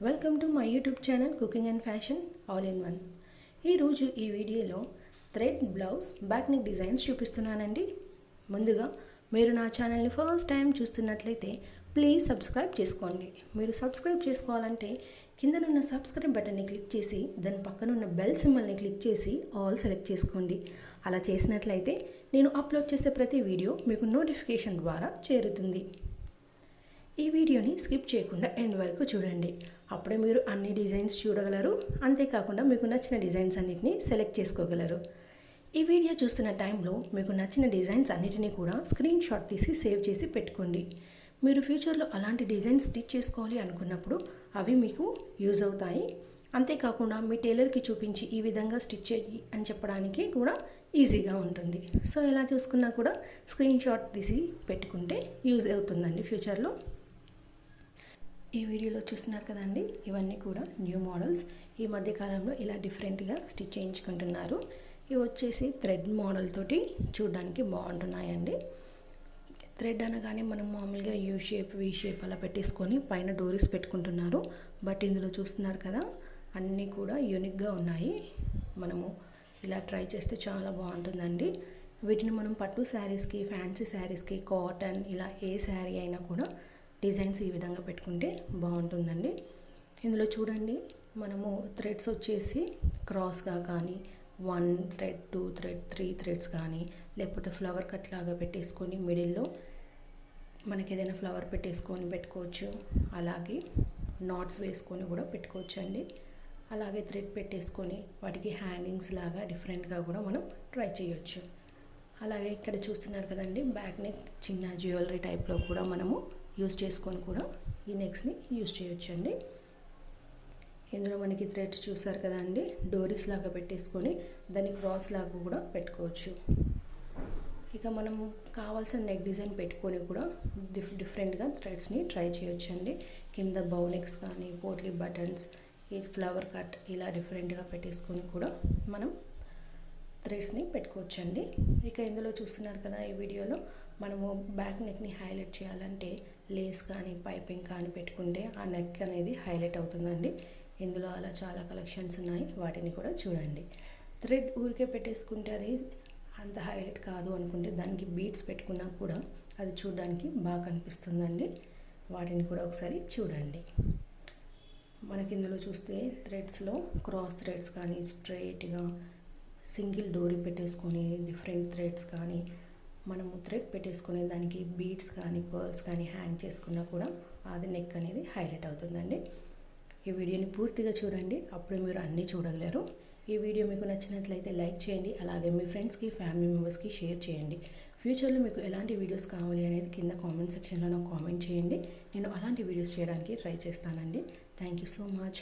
Welcome to my YouTube channel cooking and fashion all in one. ఈరోజు ఈ వీడియోలో thread blouse back neck designs చూపిస్తున్నానండి. ముందుగా మీరు నా ఛానల్ని ఫస్ట్ టైం చూస్తున్నట్లయితే ప్లీజ్ సబ్స్క్రైబ్ చేసుకోండి. మీరు సబ్స్క్రైబ్ చేసుకోవాలంటే కిందనున్న సబ్స్క్రైబ్ బటన్ని క్లిక్ చేసి దాని పక్కనున్న బెల్ సింబల్ని క్లిక్ చేసి ఆల్ సెలెక్ట్ చేసుకోండి. అలా చేసినట్లయితే నేను అప్లోడ్ చేసే ప్రతి వీడియో మీకు నోటిఫికేషన్ ద్వారా చేరుతుంది. ఈ వీడియోని స్కిప్ చేయకుండా ఎండ్ వరకు చూడండి. అప్పుడే మీరు అన్ని డిజైన్స్ చూడగలరు. అంతేకాకుండా మీకు నచ్చిన డిజైన్స్ అన్నిటినీ సెలెక్ట్ చేసుకోగలరు. ఈ వీడియో చూస్తున్న టైంలో మీకు నచ్చిన డిజైన్స్ అన్నిటినీ కూడా స్క్రీన్ షాట్ తీసి సేవ్ చేసి పెట్టుకోండి. మీరు ఫ్యూచర్లో అలాంటి డిజైన్స్ స్టిచ్ చేసుకోవాలి అనుకున్నప్పుడు అవి మీకు యూజ్ అవుతాయి. అంతేకాకుండా మీ టైలర్కి చూపించి ఈ విధంగా స్టిచ్ చేయి అని చెప్పడానికి కూడా ఈజీగా ఉంటుంది. సో ఎలా చూసుకున్నా కూడా స్క్రీన్ షాట్ తీసి పెట్టుకుంటే యూజ్ అవుతుందండి ఫ్యూచర్లో. ఈ వీడియోలో చూస్తున్నారు కదండి, ఇవన్నీ కూడా న్యూ మోడల్స్. ఈ మధ్యకాలంలో ఇలా డిఫరెంట్గా స్టిచ్ చేయించుకుంటున్నారు. ఇవి వచ్చేసి థ్రెడ్ మోడల్ తోటి చూడడానికి బాగుంటున్నాయండి. థ్రెడ్ అనగానే మనం మామూలుగా యూ షేప్, వి షేప్ అలా పెట్టేసుకొని పైన డోరీస్ పెట్టుకుంటున్నారు. బట్ ఇందులో చూస్తున్నారు కదా, అన్నీ కూడా యూనిక్గా ఉన్నాయి. మనము ఇలా ట్రై చేస్తే చాలా బాగుంటుందండి. వీటిని మనం పట్టు శారీస్కి, ఫ్యాన్సీ శారీస్కి, కాటన్ ఇలా ఏ శారీ అయినా కూడా డిజైన్స్ ఈ విధంగా పెట్టుకుంటే బాగుంటుందండి. ఇందులో చూడండి, మనము థ్రెడ్స్ వచ్చేసి క్రాస్గా కానీ 1 థ్రెడ్, 2 థ్రెడ్, 3 థ్రెడ్స్ కానీ లేకపోతే ఫ్లవర్ కట్ లాగా పెట్టేసుకొని మిడిల్లో మనకి ఏదైనా ఫ్లవర్ పెట్టుకోవచ్చు. అలాగే నాట్స్ వేసుకొని కూడా పెట్టుకోవచ్చు అండి. అలాగే థ్రెడ్ పెట్టేసుకొని వాటికి హ్యాంగింగ్స్ లాగా డిఫరెంట్గా కూడా మనం ట్రై చేయొచ్చు. అలాగే ఇక్కడ చూస్తున్నారు కదండి, బ్యాక్ నెక్ చిన్న జ్యువెలరీ టైప్లో కూడా మనము యూజ్ చేసుకొని కూడా ఈ నెక్స్ని యూజ్ చేయొచ్చు అండి. ఇందులో మనకి థ్రెడ్స్ చూసారు కదా అండి, డోరీస్ లాగా పెట్టేసుకొని దాన్ని క్రాస్ లాగా కూడా పెట్టుకోవచ్చు. ఇక మనము కావాల్సిన నెక్ డిజైన్ పెట్టుకొని కూడా డిఫరెంట్గా థ్రెడ్స్ని ట్రై చేయొచ్చు అండి. కింద బౌ నెక్స్ కానీ, పోట్లీ బటన్స్, ఈ ఫ్లవర్ కట్ ఇలా డిఫరెంట్గా పెట్టేసుకొని కూడా మనం థ్రెడ్స్ని పెట్టుకోవచ్చండి. ఇక ఇందులో చూస్తున్నారు కదా, ఈ వీడియోలో మనము బ్యాక్ నెక్ని హైలైట్ చేయాలంటే లేస్ కానీ, పైపింగ్ కానీ పెట్టుకుంటే ఆ నెక్ అనేది హైలైట్ అవుతుందండి. ఇందులో అలా చాలా కలెక్షన్స్ ఉన్నాయి, వాటిని కూడా చూడండి. థ్రెడ్ ఊరికే పెట్టేసుకుంటే అది అంత హైలైట్ కాదు అనుకుంటే దానికి బీడ్స్ పెట్టుకున్నా కూడా అది చూడడానికి బాగా కనిపిస్తుందండి. వాటిని కూడా ఒకసారి చూడండి. మనకి ఇందులో చూస్తే థ్రెడ్స్లో క్రాస్ థ్రెడ్స్ కానీ, స్ట్రైట్గా సింగిల్ డోరీ పెట్టేసుకొని డిఫరెంట్ థ్రెడ్స్ కానీ మనము థ్రెడ్ పెట్టేసుకొని దానికి బీడ్స్ కానీ, పర్ల్స్ కానీ హ్యాంగ్ చేసుకున్నా కూడా అది నెక్ అనేది హైలైట్ అవుతుందండి. ఈ వీడియోని పూర్తిగా చూడండి, అప్పుడు మీరు అన్నీ చూడగలరు. ఈ వీడియో మీకు నచ్చినట్లయితే లైక్ చేయండి. అలాగే మీ ఫ్రెండ్స్కి, ఫ్యామిలీ మెంబర్స్కి షేర్ చేయండి. ఫ్యూచర్లో మీకు ఎలాంటి వీడియోస్ కావాలి అనేది కింద కామెంట్ సెక్షన్లో నాకు కామెంట్ చేయండి. నేను అలాంటి వీడియోస్ చేయడానికి ట్రై చేస్తానండి. Thank you so much.